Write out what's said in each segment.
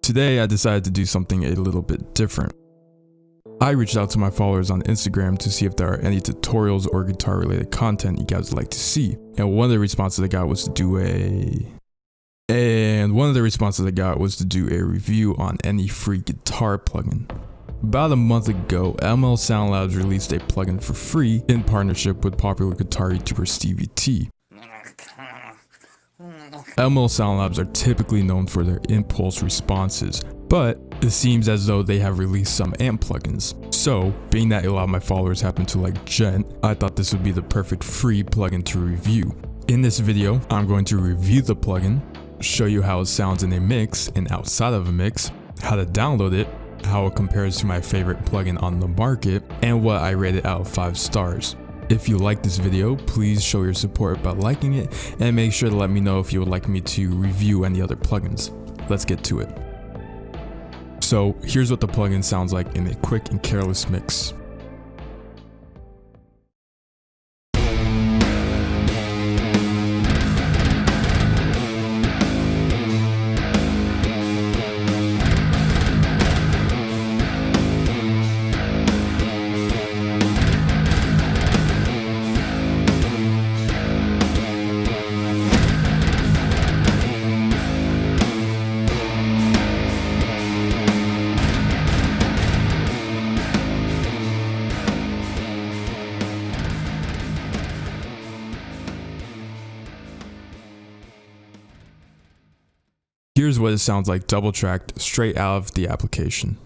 Today I decided to do something a little bit different. I reached out to my followers on Instagram to see if there are any tutorials or guitar related content you guys would like to see. And one of the responses I got was to do a review on any free guitar plugin. About a month ago, ML Sound Labs released a plugin for free in partnership with popular guitar YouTuber Stevie T. ML Sound Labs are typically known for their impulse responses, but it seems as though they have released some amp plugins. So, being that a lot of my followers happen to like Gent, I thought this would be the perfect free plugin to review. In this video, I'm going to review the plugin, show you how it sounds in a mix and outside of a mix, how to download it, how it compares to my favorite plugin on the market, and what I rate it out of 5 stars. If you like this video, please show your support by liking it and make sure to let me know if you would like me to review any other plugins. Let's get to it. So here's what the plugin sounds like in a quick and careless mix. Here's what it sounds like double tracked straight out of the application.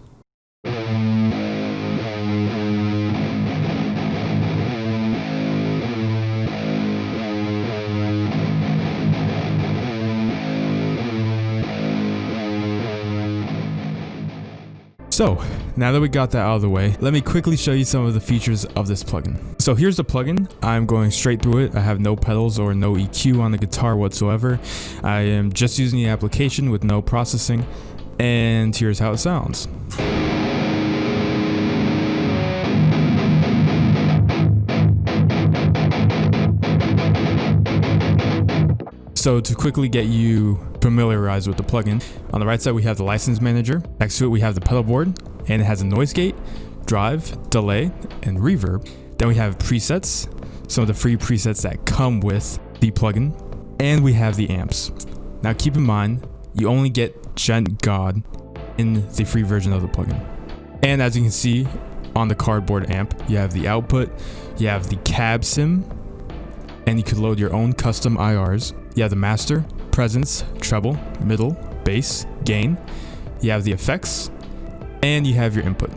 So, now that we got that out of the way, let me quickly show you some of the features of this plugin. So here's the plugin. I'm going straight through it. I have no pedals or no EQ on the guitar whatsoever. I am just using the application with no processing, and here's how it sounds. So to quickly get you familiarized with the plugin, on the right side we have the license manager, next to it we have the pedal board, and it has a noise gate, drive, delay, and reverb. Then we have presets, some of the free presets that come with the plugin, and we have the amps. Now keep in mind, you only get Gent God in the free version of the plugin. And as you can see on the cardboard amp, you have the output, you have the cab sim, and you can load your own custom IRs. You have the master, presence, treble, middle, bass, gain. You have the effects, and you have your input.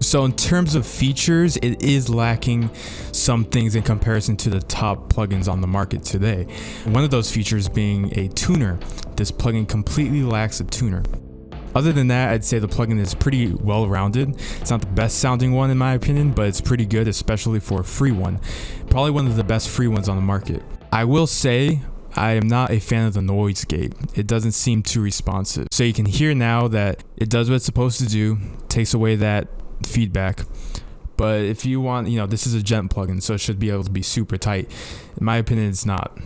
So in terms of features, it is lacking some things in comparison to the top plugins on the market today. One of those features being a tuner. This plugin completely lacks a tuner. Other than that, I'd say the plugin is pretty well-rounded. It's not the best sounding one in my opinion, but it's pretty good, especially for a free one. Probably one of the best free ones on the market. I will say, I am not a fan of the noise gate. It doesn't seem too responsive. So you can hear now that it does what it's supposed to do, takes away that feedback. But if you want, this is a Gent plugin, so it should be able to be super tight. In my opinion, it's not.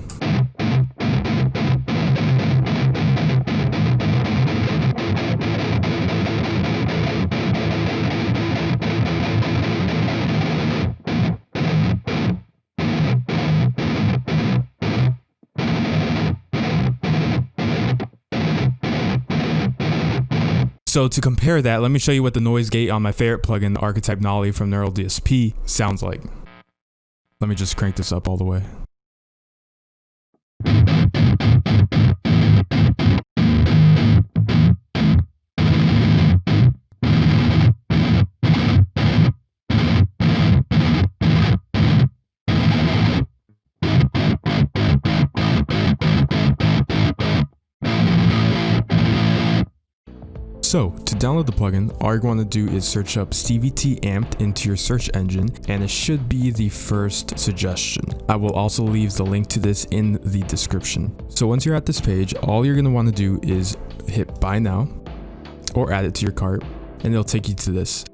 So to compare that, let me show you what the noise gate on my favorite plugin, the Archetype Nolly from Neural DSP, sounds like. Let me just crank this up all the way. So to download the plugin, all you're going to do is search up Stevie T Amped into your search engine, and it should be the first suggestion. I will also leave the link to this in the description. So once you're at this page, all you're going to want to do is hit buy now or add it to your cart, and it'll take you to this.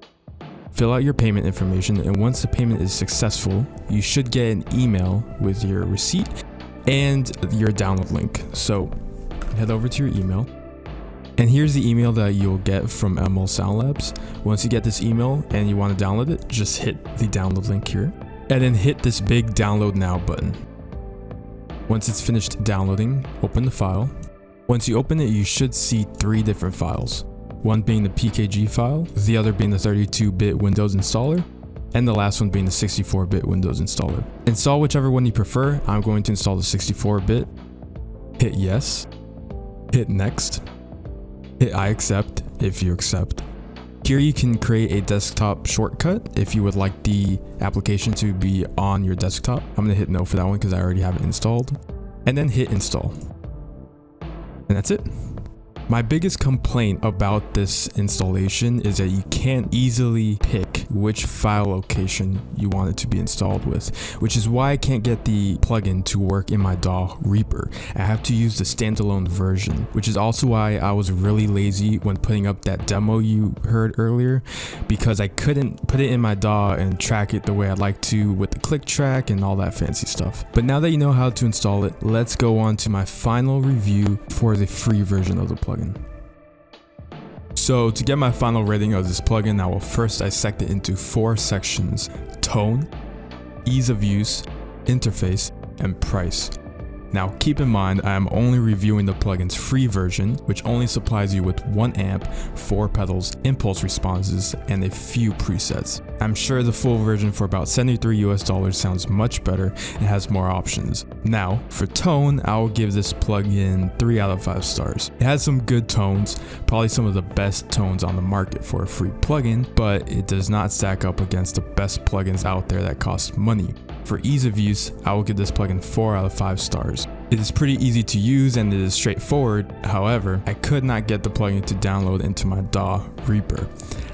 Fill out your payment information, and once the payment is successful, you should get an email with your receipt and your download link. So head over to your email. And here's the email that you'll get from ML Sound Labs. Once you get this email and you want to download it, just hit the download link here and then hit this big download now button. Once it's finished downloading, open the file. Once you open it, you should see 3 different files. One being the PKG file, the other being the 32-bit Windows installer, and the last one being the 64-bit Windows installer. Install whichever one you prefer. I'm going to install the 64-bit. Hit yes. Hit next. Hit I accept if you accept. Here you can create a desktop shortcut if you would like the application to be on your desktop. I'm gonna hit no for that one because I already have it installed. And then hit install. And that's it. My biggest complaint about this installation is that you can't easily pick which file location you want it to be installed with, which is why I can't get the plugin to work in my DAW Reaper. I have to use the standalone version, which is also why I was really lazy when putting up that demo you heard earlier, because I couldn't put it in my DAW and track it the way I'd like to with the click track and all that fancy stuff. But now that you know how to install it, let's go on to my final review for the free version of the plugin. So to get my final rating of this plugin, I will first dissect it into 4 sections: tone, ease of use, interface, and price. Now keep in mind, I am only reviewing the plugin's free version, which only supplies you with 1 amp, 4 pedals, impulse responses, and a few presets. I'm sure the full version for about $73 US sounds much better and has more options. Now for tone, I will give this plugin 3 out of 5 stars. It has some good tones, probably some of the best tones on the market for a free plugin, but it does not stack up against the best plugins out there that cost money. For ease of use, I will give this plugin 4 out of 5 stars. It is pretty easy to use and it is straightforward. However, I could not get the plugin to download into my DAW Reaper.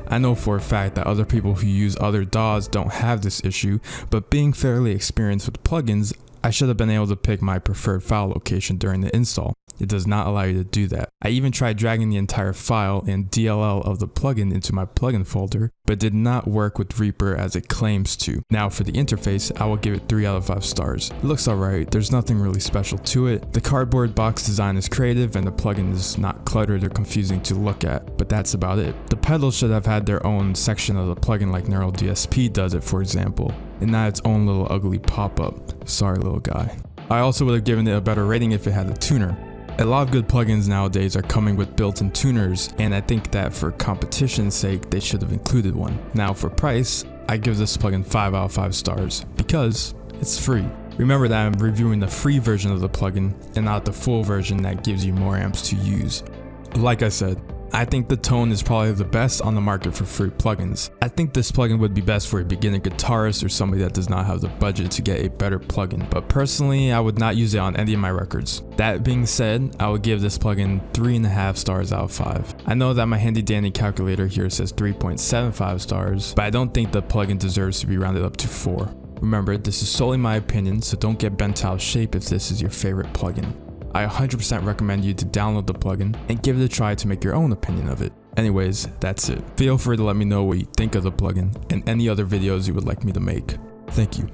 I know for a fact that other people who use other DAWs don't have this issue, but being fairly experienced with plugins, I should have been able to pick my preferred file location during the install. It does not allow you to do that. I even tried dragging the entire file and DLL of the plugin into my plugin folder, but did not work with Reaper as it claims to. Now for the interface, I will give it 3 out of 5 stars. It looks alright, there's nothing really special to it. The cardboard box design is creative and the plugin is not cluttered or confusing to look at, but that's about it. The pedals should have had their own section of the plugin like Neural DSP does it, for example, and not its own little ugly pop-up. Sorry little guy. I also would have given it a better rating if it had a tuner. A lot of good plugins nowadays are coming with built-in tuners, and I think that for competition's sake, they should have included one. Now for price, I give this plugin 5 out of 5 stars because it's free. Remember that I'm reviewing the free version of the plugin and not the full version that gives you more amps to use. Like I said, I think the tone is probably the best on the market for free plugins. I think this plugin would be best for a beginner guitarist or somebody that does not have the budget to get a better plugin, but personally I would not use it on any of my records. That being said, I would give this plugin 3.5 stars out of 5. I know that my handy dandy calculator here says 3.75 stars, but I don't think the plugin deserves to be rounded up to 4. Remember, this is solely my opinion, so don't get bent out of shape if this is your favorite plugin. I 100% recommend you to download the plugin and give it a try to make your own opinion of it. Anyways, that's it. Feel free to let me know what you think of the plugin and any other videos you would like me to make. Thank you.